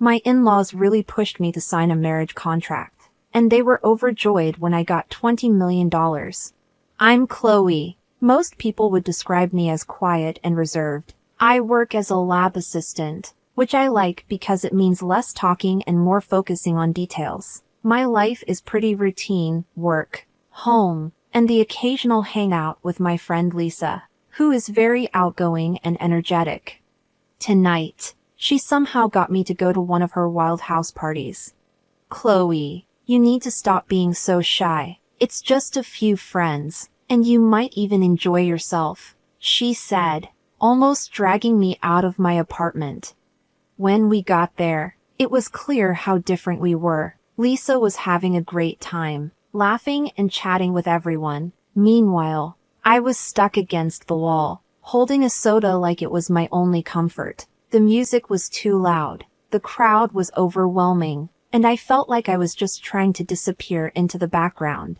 My in-laws really pushed me to sign a marriage contract, and they were overjoyed when I got $20 million. I'm Chloe. Most people would describe me as quiet and reserved. I work as a lab assistant, which I like because it means less talking and more focusing on details. My life is pretty routine: work, home, and the occasional hangout with my friend Lisa, who is very outgoing and energetic. Tonight, she somehow got me to go to one of her wild house parties. Chloe, you need to stop being so shy. It's just a few friends, and you might even enjoy yourself, she said, almost dragging me out of my apartment. When we got there, it was clear how different we were. Lisa was having a great time, laughing and chatting with everyone. Meanwhile, I was stuck against the wall, holding a soda like it was my only comfort. The music was too loud, the crowd was overwhelming, and I felt like I was just trying to disappear into the background.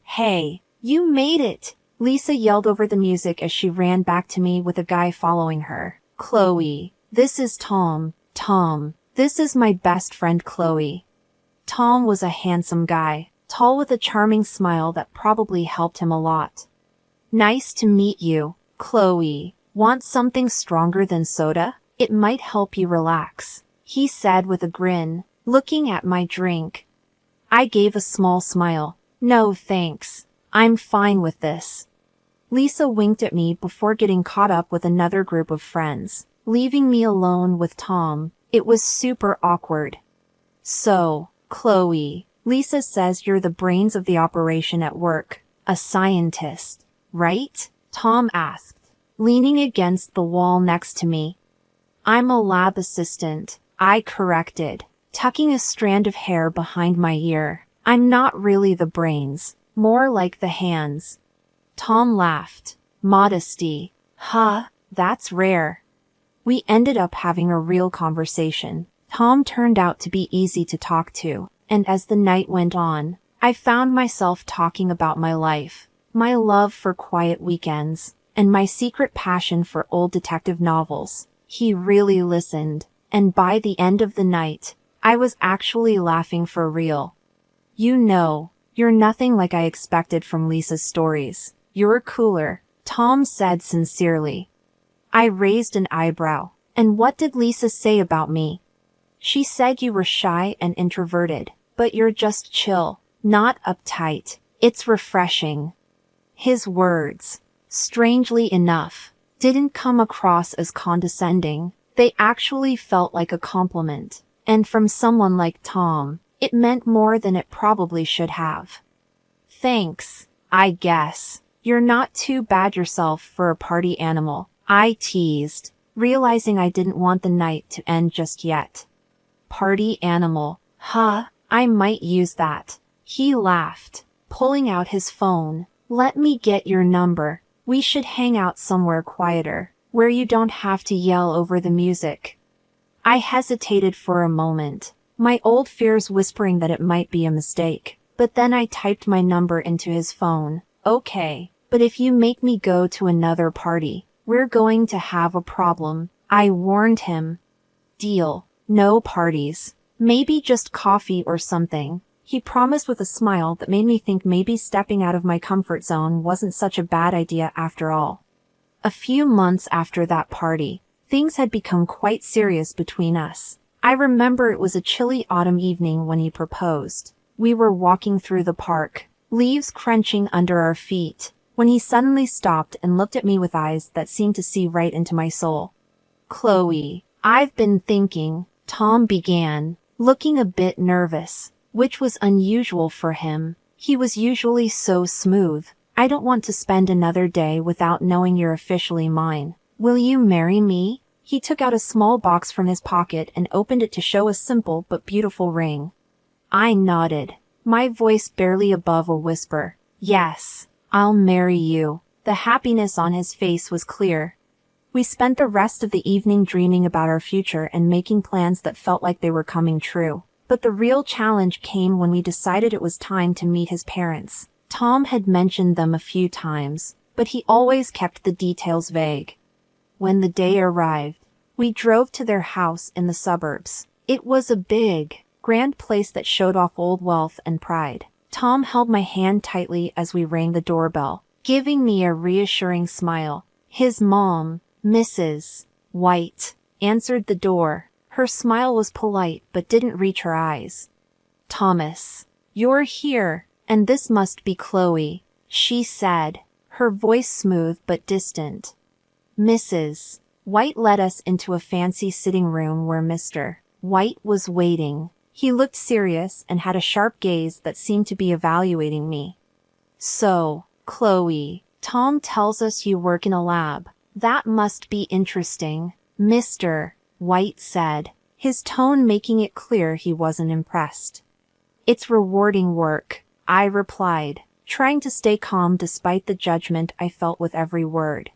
Hey, you made it! Lisa yelled over the music as she ran back to me with a guy following her. Chloe, this is Tom. Tom, this is my best friend Chloe. Tom was a handsome guy, tall with a charming smile that probably helped him a lot. Nice to meet you, Chloe. Want something stronger than soda? It might help you relax, he said with a grin, looking at my drink. I gave a small smile. No thanks. I'm fine with this. Lisa winked at me before getting caught up with another group of friends, leaving me alone with Tom. It was super awkward. So, Chloe, Lisa says you're the brains of the operation at work, a scientist, right? Tom asked, leaning against the wall next to me. I'm a lab assistant, I corrected, tucking a strand of hair behind my ear. I'm not really the brains, more like the hands. Tom laughed. Modesty. Huh, that's rare. We ended up having a real conversation. Tom turned out to be easy to talk to, and as the night went on, I found myself talking about my life, my love for quiet weekends, and my secret passion for old detective novels. He really listened, and by the end of the night, I was actually laughing for real. You know, you're nothing like I expected from Lisa's stories. You're cooler, Tom said sincerely. I raised an eyebrow. And what did Lisa say about me? She said you were shy and introverted, but you're just chill, not uptight. It's refreshing. His words, strangely enough, didn't come across as condescending. They actually felt like a compliment. And from someone like Tom, it meant more than it probably should have. Thanks, I guess. You're not too bad yourself for a party animal, I teased, realizing I didn't want the night to end just yet. Party animal, huh? I might use that. He laughed, pulling out his phone. Let me get your number. We should hang out somewhere quieter, where you don't have to yell over the music. I hesitated for a moment, my old fears whispering that it might be a mistake, but then I typed my number into his phone. Okay, but if you make me go to another party, we're going to have a problem, I warned him. Deal. No parties. Maybe just coffee or something. He promised with a smile that made me think maybe stepping out of my comfort zone wasn't such a bad idea after all. A few months after that party, things had become quite serious between us. I remember it was a chilly autumn evening when he proposed. We were walking through the park, leaves crunching under our feet, when he suddenly stopped and looked at me with eyes that seemed to see right into my soul. Chloe, I've been thinking, Tom began, looking a bit nervous, which was unusual for him. He was usually so smooth. I don't want to spend another day without knowing you're officially mine. Will you marry me? He took out a small box from his pocket and opened it to show a simple but beautiful ring. I nodded, my voice barely above a whisper. Yes, I'll marry you. The happiness on his face was clear. We spent the rest of the evening dreaming about our future and making plans that felt like they were coming true. But the real challenge came when we decided it was time to meet his parents. Tom had mentioned them a few times, but he always kept the details vague. When the day arrived, we drove to their house in the suburbs. It was a big, grand place that showed off old wealth and pride. Tom held my hand tightly as we rang the doorbell, giving me a reassuring smile. His mom, Mrs. White, answered the door. Her smile was polite but didn't reach her eyes. "Thomas, you're here, and this must be Chloe," she said, her voice smooth but distant. Mrs. White led us into a fancy sitting room where Mr. White was waiting. He looked serious and had a sharp gaze that seemed to be evaluating me. "So, Chloe, Tom tells us you work in a lab. That must be interesting," Mr. White said, his tone making it clear he wasn't impressed. "It's rewarding work," I replied, trying to stay calm despite the judgment I felt with every word.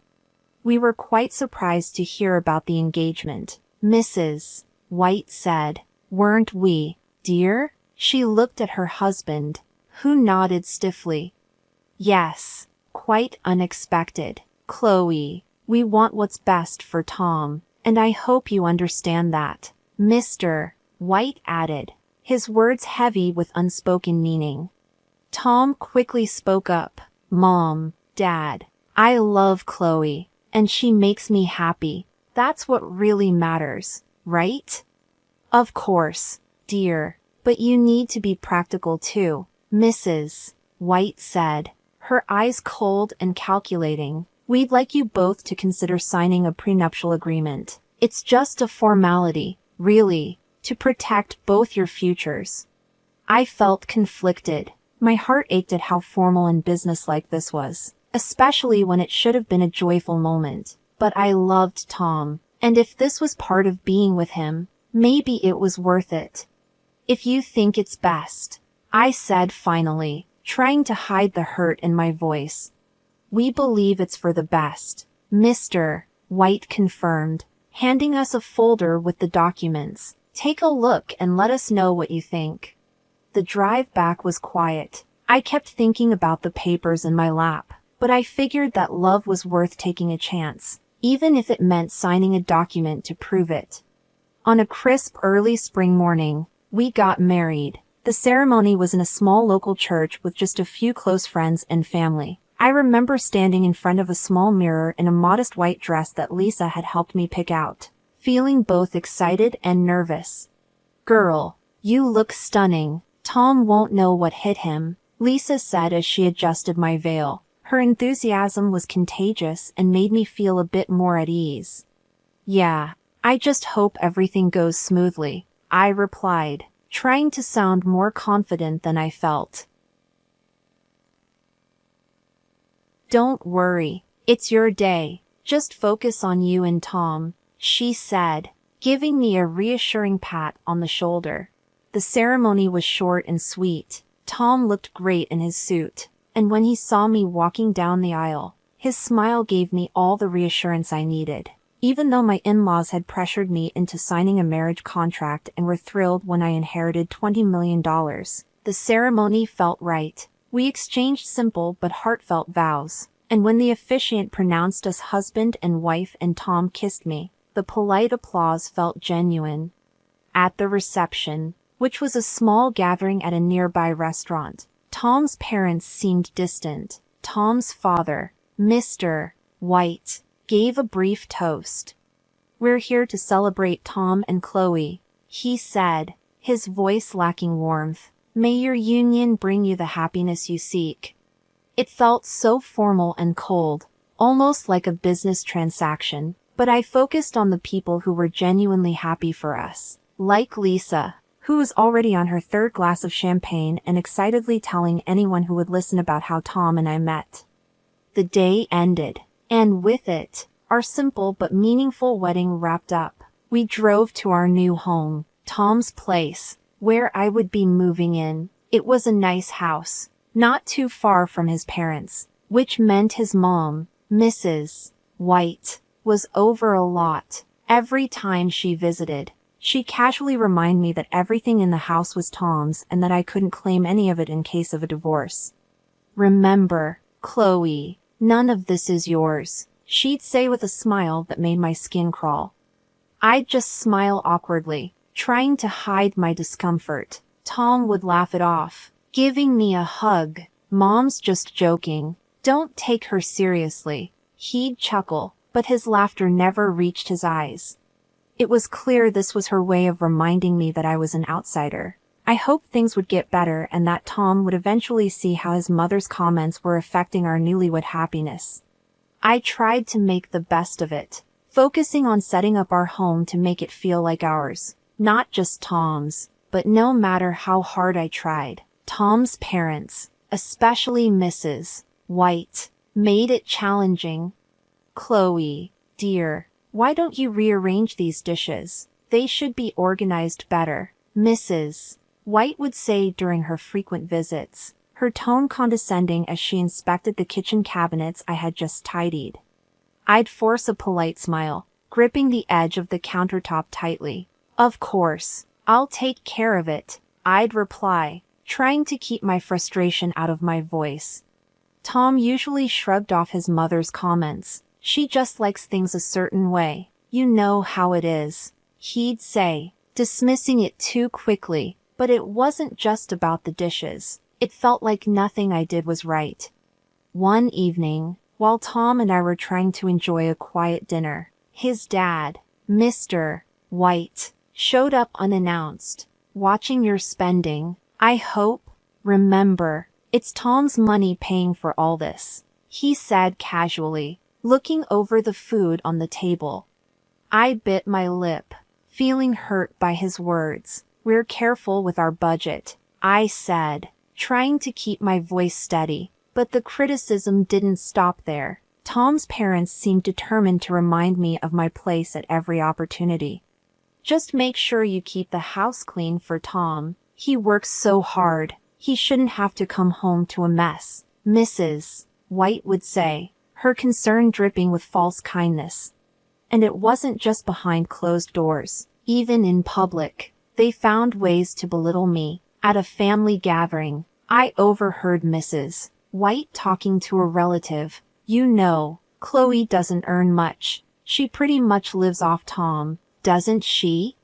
"We were quite surprised to hear about the engagement," Mrs. White said. "Weren't we, dear?" She looked at her husband, who nodded stiffly. "Yes, quite unexpected, Chloe. We want what's best for Tom, and I hope you understand that," Mr. White added, his words heavy with unspoken meaning. Tom quickly spoke up. "Mom, Dad, I love Chloe, and she makes me happy. That's what really matters, right?" "Of course, dear, but you need to be practical too," Mrs. White said, her eyes cold and calculating. "We'd like you both to consider signing a prenuptial agreement. It's just a formality, really, to protect both your futures." I felt conflicted. My heart ached at how formal and businesslike this was, especially when it should have been a joyful moment. But I loved Tom, and if this was part of being with him, maybe it was worth it. "If you think it's best," I said finally, trying to hide the hurt in my voice. "We believe it's for the best," Mr. White confirmed, handing us a folder with the documents. "Take a look and let us know what you think." The drive back was quiet. I kept thinking about the papers in my lap, but I figured that love was worth taking a chance, even if it meant signing a document to prove it. On a crisp early spring morning, we got married. The ceremony was in a small local church with just a few close friends and family. I remember standing in front of a small mirror in a modest white dress that Lisa had helped me pick out, feeling both excited and nervous. "Girl, you look stunning. Tom won't know what hit him," Lisa said as she adjusted my veil. Her enthusiasm was contagious and made me feel a bit more at ease. "Yeah, I just hope everything goes smoothly," I replied, trying to sound more confident than I felt. "Don't worry, it's your day. Just focus on you and Tom," she said, giving me a reassuring pat on the shoulder. The ceremony was short and sweet. Tom looked great in his suit, and when he saw me walking down the aisle, his smile gave me all the reassurance I needed. Even though my in-laws had pressured me into signing a marriage contract and were thrilled when I inherited $20 million, the ceremony felt right. We exchanged simple but heartfelt vows, and when the officiant pronounced us husband and wife and Tom kissed me, the polite applause felt genuine. At the reception, which was a small gathering at a nearby restaurant, Tom's parents seemed distant. Tom's father, Mr. White, gave a brief toast. "We're here to celebrate Tom and Chloe," he said, his voice lacking warmth. "May your union bring you the happiness you seek." It felt so formal and cold, almost like a business transaction, but I focused on the people who were genuinely happy for us, like Lisa, who was already on her third glass of champagne and excitedly telling anyone who would listen about how Tom and I met. The day ended, and with it, our simple but meaningful wedding wrapped up. We drove to our new home, Tom's place, where I would be moving in. It was a nice house, not too far from his parents, which meant his mom, Mrs. White, was over a lot. Every time she visited, she casually reminded me that everything in the house was Tom's and that I couldn't claim any of it in case of a divorce. "Remember, Chloe, none of this is yours," she'd say with a smile that made my skin crawl. I'd just smile awkwardly, Trying to hide my discomfort, Tom would laugh it off, giving me a hug. "Mom's just joking. Don't take her seriously." He'd chuckle, but his laughter never reached his eyes. It was clear this was her way of reminding me that I was an outsider. I hoped things would get better and that Tom would eventually see how his mother's comments were affecting our newlywed happiness. I tried to make the best of it, focusing on setting up our home to make it feel like ours, not just Tom's. But no matter how hard I tried, Tom's parents, especially Mrs. White, made it challenging. "Chloe, dear, why don't you rearrange these dishes? They should be organized better," Mrs. White would say during her frequent visits, her tone condescending as she inspected the kitchen cabinets I had just tidied. I'd force a polite smile, gripping the edge of the countertop tightly. "Of course, I'll take care of it," I'd reply, trying to keep my frustration out of my voice. Tom usually shrugged off his mother's comments. "She just likes things a certain way. You know how it is," he'd say, dismissing it too quickly. But it wasn't just about the dishes. It felt like nothing I did was right. One evening, while Tom and I were trying to enjoy a quiet dinner, his dad, Mr. White, showed up unannounced. "Watching your spending, I hope? Remember, it's Tom's money paying for all this," he said casually, looking over the food on the table. I bit my lip, feeling hurt by his words. "We're careful with our budget," I said, trying to keep my voice steady. But the criticism didn't stop there. Tom's parents seemed determined to remind me of my place at every opportunity. "Just make sure you keep the house clean for Tom. He works so hard. He shouldn't have to come home to a mess," Mrs. White would say, her concern dripping with false kindness. And it wasn't just behind closed doors. Even in public, they found ways to belittle me. At a family gathering, I overheard Mrs. White talking to a relative. "You know, Chloe doesn't earn much. She pretty much lives off Tom, doesn't she?"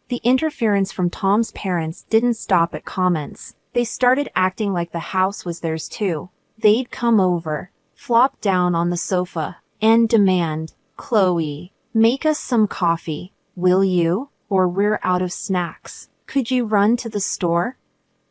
The interference from Tom's parents didn't stop at comments. They started acting like the house was theirs too. They'd come over, flop down on the sofa, and demand, "Chloe, make us some coffee, will you? Or we're out of snacks. Could you run to the store?"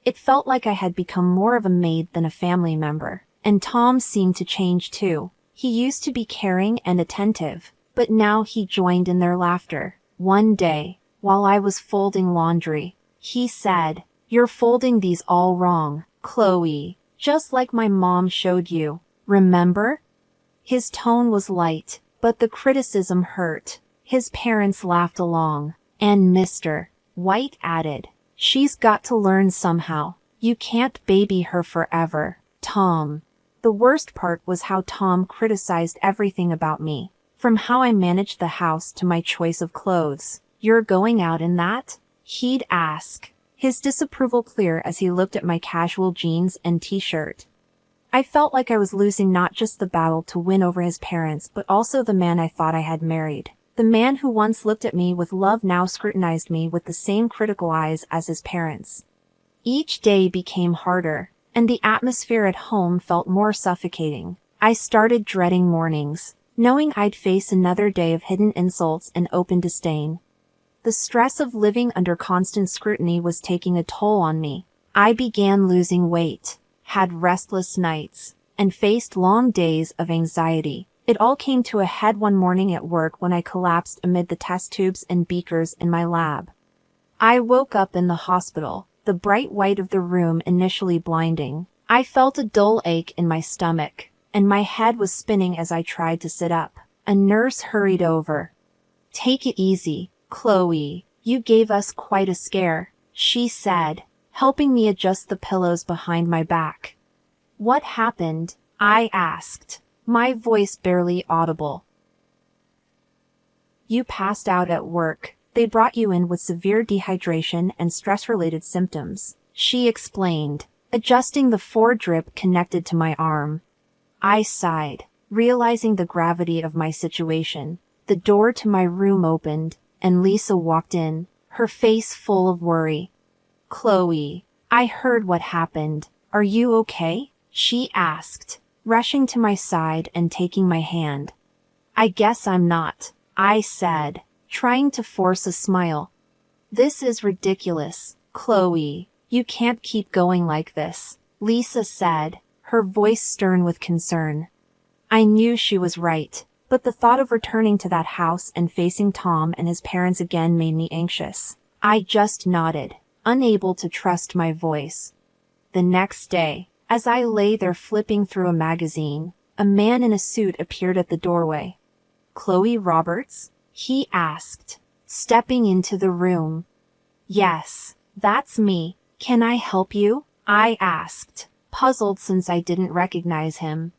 It felt like I had become more of a maid than a family member. And Tom seemed to change too. He used to be caring and attentive, but now he joined in their laughter. One day, while I was folding laundry, he said, "You're folding these all wrong, Chloe, just like my mom showed you. Remember?" His tone was light, but the criticism hurt. His parents laughed along, and Mr. White added, "She's got to learn somehow. You can't baby her forever, Tom." The worst part was how Tom criticized everything about me, from how I managed the house to my choice of clothes. "You're going out in that?" he'd ask, his disapproval clear as he looked at my casual jeans and t-shirt. I felt like I was losing not just the battle to win over his parents but also the man I thought I had married. The man who once looked at me with love now scrutinized me with the same critical eyes as his parents. Each day became harder, and the atmosphere at home felt more suffocating. I started dreading mornings, knowing I'd face another day of hidden insults and open disdain. The stress of living under constant scrutiny was taking a toll on me. I began losing weight, had restless nights, and faced long days of anxiety. It all came to a head one morning at work when I collapsed amid the test tubes and beakers in my lab. I woke up in the hospital, the bright white of the room initially blinding. I felt a dull ache in my stomach, and my head was spinning as I tried to sit up. A nurse hurried over. "Take it easy, Chloe. You gave us quite a scare," she said, helping me adjust the pillows behind my back. "What happened?" I asked, my voice barely audible. "You passed out at work. They brought you in with severe dehydration and stress-related symptoms," she explained, adjusting the foredrip connected to my arm. I sighed, realizing the gravity of my situation. The door to my room opened, and Lisa walked in, her face full of worry. "Chloe, I heard what happened. Are you okay?" she asked, rushing to my side and taking my hand. "I guess I'm not," I said, trying to force a smile. "This is ridiculous, Chloe. You can't keep going like this," Lisa said, her voice stern with concern. I knew she was right, but the thought of returning to that house and facing Tom and his parents again made me anxious. I just nodded, unable to trust my voice. The next day, as I lay there flipping through a magazine, a man in a suit appeared at the doorway. "Chloe Roberts?" he asked, stepping into the room. "Yes, that's me. Can I help you?" I asked, puzzled since I didn't recognize him.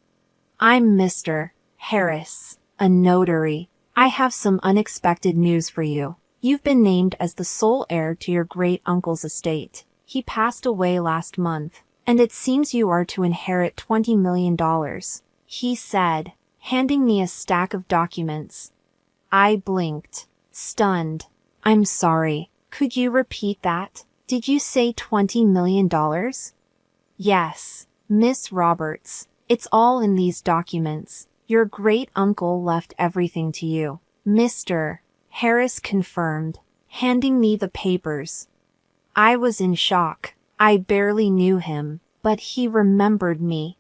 "I'm Mr. Harris, a notary. I have some unexpected news for you. You've been named as the sole heir to your great-uncle's estate. He passed away last month, and it seems you are to inherit $20 million, he said, handing me a stack of documents. I blinked, stunned. "I'm sorry. Could you repeat that? Did you say $20 million? "Yes, Miss Roberts. It's all in these documents. Your great-uncle left everything to you," Mr. Harris confirmed, handing me the papers. I was in shock. I barely knew him, but he remembered me.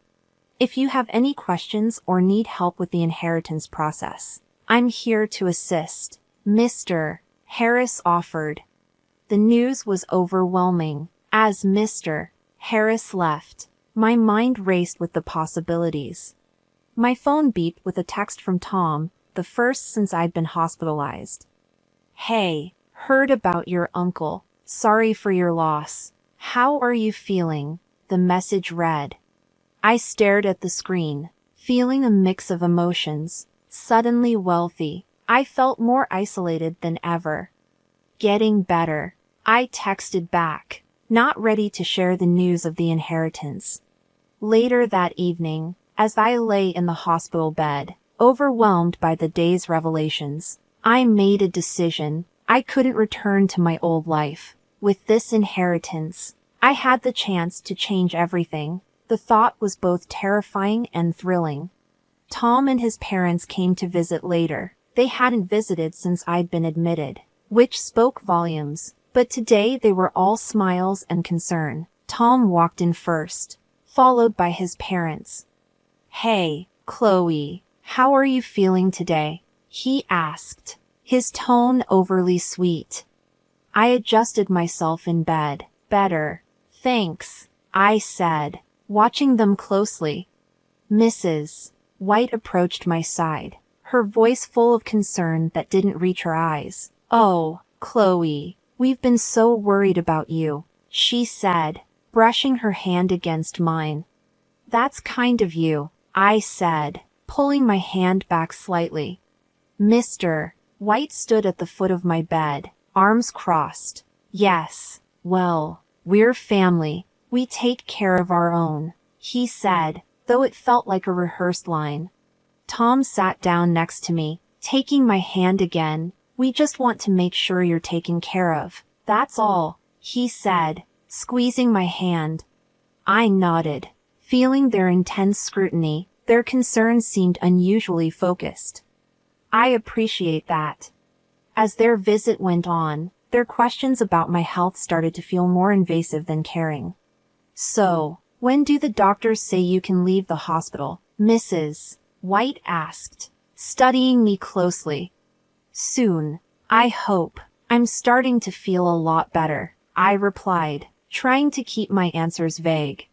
"If you have any questions or need help with the inheritance process, I'm here to assist," Mr. Harris offered. The news was overwhelming. As Mr. Harris left, my mind raced with the possibilities. My phone beeped with a text from Tom, the first since I'd been hospitalized. "Hey, heard about your uncle. Sorry for your loss. How are you feeling?" the message read. I stared at the screen, feeling a mix of emotions. Suddenly wealthy, I felt more isolated than ever. "Getting better," I texted back, not ready to share the news of the inheritance. Later that evening, as I lay in the hospital bed, overwhelmed by the day's revelations, I made a decision. I couldn't return to my old life. With this inheritance, I had the chance to change everything. The thought was both terrifying and thrilling. Tom and his parents came to visit later. They hadn't visited since I'd been admitted, which spoke volumes, but today they were all smiles and concern. Tom walked in first, followed by his parents. "Hey, Chloe, how are you feeling today?" he asked, his tone overly sweet. I adjusted myself in bed. "Better, thanks," I said, watching them closely. Mrs. White approached my side, her voice full of concern that didn't reach her eyes. "Oh, Chloe, we've been so worried about you," she said, brushing her hand against mine. "That's kind of you," I said, pulling my hand back slightly. Mr. White stood at the foot of my bed, arms crossed. "Yes, well, we're family. We take care of our own," he said, though it felt like a rehearsed line. Tom sat down next to me, taking my hand again. "We just want to make sure you're taken care of. That's all," he said, squeezing my hand. I nodded, feeling their intense scrutiny. Their concerns seemed unusually focused. I appreciate that. As their visit went on, their questions about my health started to feel more invasive than caring. "So, when do the doctors say you can leave the hospital?" Mrs. White asked, studying me closely. "Soon, I hope. I'm starting to feel a lot better," I replied, trying to keep my answers vague.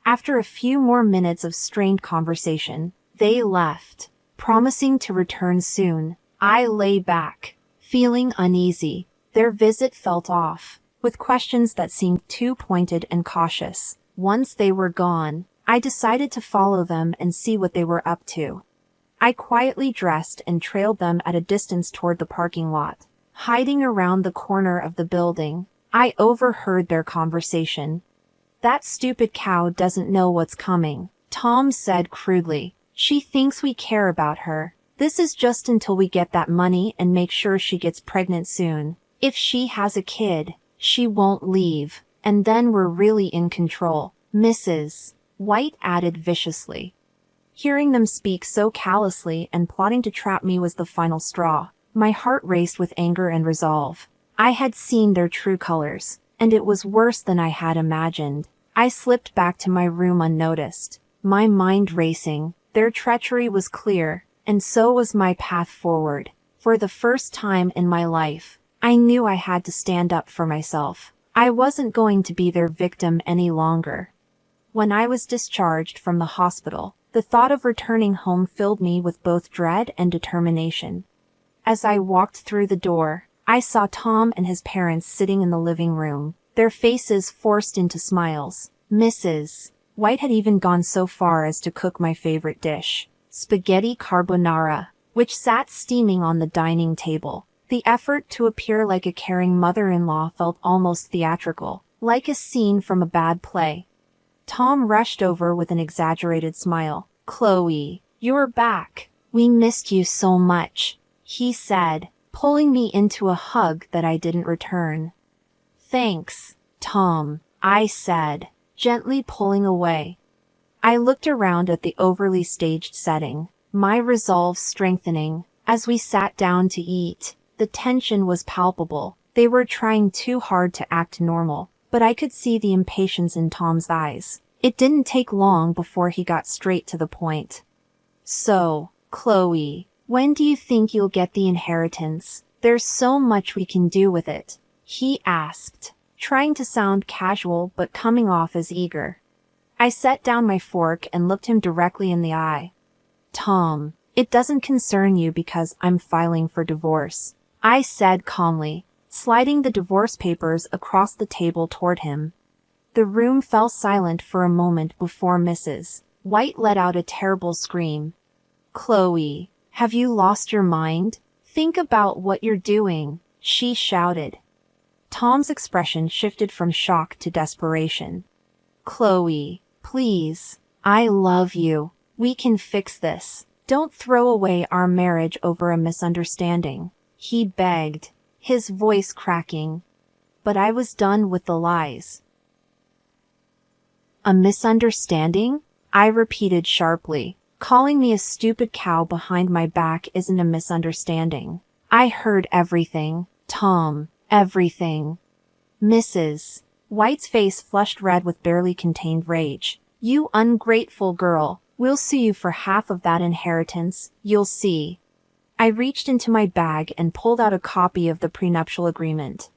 After a few more minutes of strained conversation, they left, promising to return soon. I lay back, feeling uneasy. Their visit felt off, with questions that seemed too pointed and cautious. Once they were gone, I decided to follow them and see what they were up to. I quietly dressed and trailed them at a distance toward the parking lot. Hiding around the corner of the building, I overheard their conversation. "That stupid cow doesn't know what's coming," Tom said crudely. "She thinks we care about her. This is just until we get that money and make sure she gets pregnant soon. If she has a kid, she won't leave, and then we're really in control, Mrs. White added viciously. Hearing them speak so callously and plotting to trap me was the final straw. My heart raced with anger and resolve. I had seen their true colors, and it was worse than I had imagined. I slipped back to my room unnoticed, my mind racing. Their treachery was clear, and so was my path forward. For the first time in my life, I knew I had to stand up for myself. I wasn't going to be their victim any longer. When I was discharged from the hospital, the thought of returning home filled me with both dread and determination. As I walked through the door, I saw Tom and his parents sitting in the living room, their faces forced into smiles. Mrs. White had even gone so far as to cook my favorite dish, spaghetti carbonara, which sat steaming on the dining table. The effort to appear like a caring mother-in-law felt almost theatrical, like a scene from a bad play. Tom rushed over with an exaggerated smile. "Chloe, you're back. We missed you so much," he said, pulling me into a hug that I didn't return. "Thanks, Tom," I said, gently pulling away. I looked around at the overly staged setting, my resolve strengthening. As we sat down to eat, the tension was palpable. They were trying too hard to act normal, but I could see the impatience in Tom's eyes. It didn't take long before he got straight to the point. "So, Chloe, when do you think you'll get the inheritance? There's so much we can do with it," he asked, trying to sound casual but coming off as eager. I set down my fork and looked him directly in the eye. "Tom, it doesn't concern you because I'm filing for divorce," I said calmly, sliding the divorce papers across the table toward him. The room fell silent for a moment before Mrs. White let out a terrible scream. "Chloe, have you lost your mind? Think about what you're doing," she shouted. Tom's expression shifted from shock to desperation. "Chloe, please, I love you. We can fix this. Don't throw away our marriage over a misunderstanding," he begged, his voice cracking. But I was done with the lies. "A misunderstanding?" I repeated sharply. "Calling me a stupid cow behind my back isn't a misunderstanding. I heard everything, Tom, everything." Mrs. White's face flushed red with barely contained rage. "You ungrateful girl. We'll sue you for half of that inheritance, you'll see." I reached into my bag and pulled out a copy of the prenuptial agreement.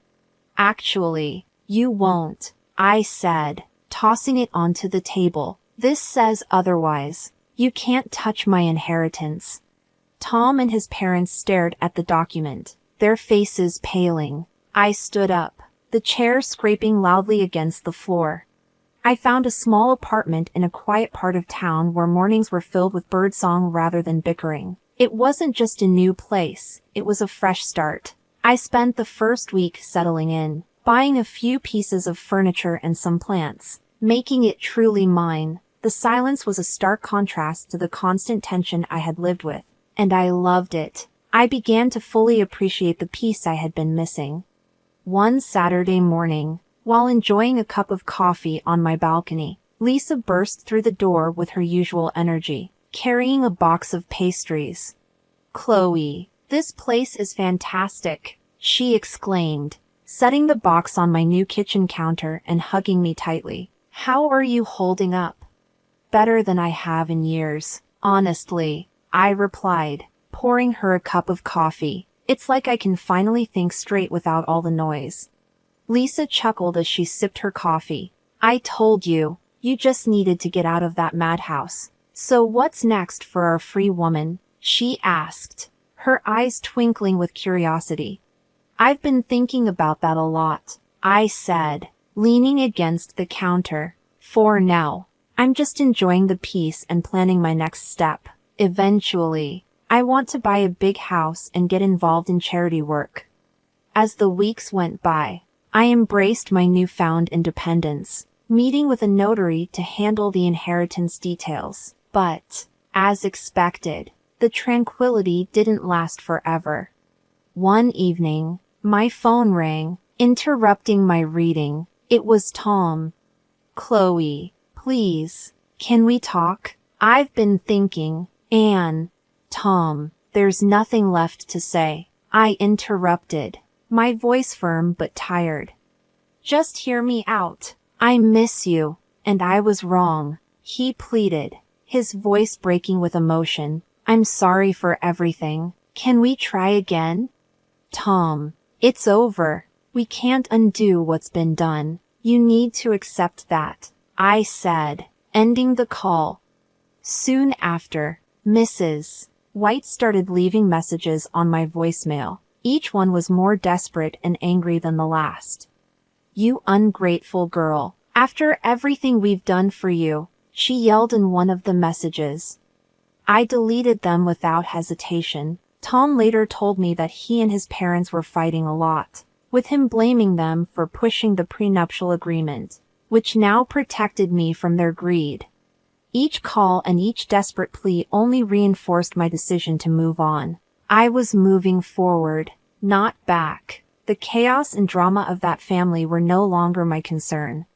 "Actually, you won't," I said, tossing it onto the table. "This says otherwise. You can't touch my inheritance." Tom and his parents stared at the document, their faces paling. I stood up, the chair scraping loudly against the floor. I found a small apartment in a quiet part of town where mornings were filled with birdsong rather than bickering. It wasn't just a new place, it was a fresh start. I spent the first week settling in, buying a few pieces of furniture and some plants, making it truly mine. The silence was a stark contrast to the constant tension I had lived with, and I loved it. I began to fully appreciate the peace I had been missing. One Saturday morning, while enjoying a cup of coffee on my balcony, Lisa burst through the door with her usual energy, carrying a box of pastries. "Chloe, this place is fantastic," she exclaimed, setting the box on my new kitchen counter and hugging me tightly. "How are you holding up?" "Better than I have in years, honestly," I replied, pouring her a cup of coffee. "It's like I can finally think straight without all the noise." Lisa chuckled as she sipped her coffee. "I told you, you just needed to get out of that madhouse." "So what's next for our free woman?" she asked, her eyes twinkling with curiosity. "I've been thinking about that a lot," I said, leaning against the counter. "For now, I'm just enjoying the peace and planning my next step. Eventually, I want to buy a big house and get involved in charity work." As the weeks went by, I embraced my newfound independence, meeting with a notary to handle the inheritance details. But, as expected, the tranquility didn't last forever. One evening, My phone rang, interrupting my reading. It was Tom. Chloe, please, can we talk? I've been thinking. Anne. Tom, there's nothing left to say. I interrupted, my voice firm but tired. Just hear me out. I miss you, and I was wrong, he pleaded, his voice breaking with emotion. I'm sorry for everything. Can we try again? Tom, it's over. We can't undo what's been done. You need to accept that, I said, ending the call. Soon after, Mrs. White started leaving messages on my voicemail. Each one was more desperate and angry than the last. You ungrateful girl. After everything we've done for you, she yelled in one of the messages. I deleted them without hesitation. Tom later told me that he and his parents were fighting a lot, with him blaming them for pushing the prenuptial agreement, which now protected me from their greed. Each call and each desperate plea only reinforced my decision to move on. I was moving forward, not back. The chaos and drama of that family were no longer my concern.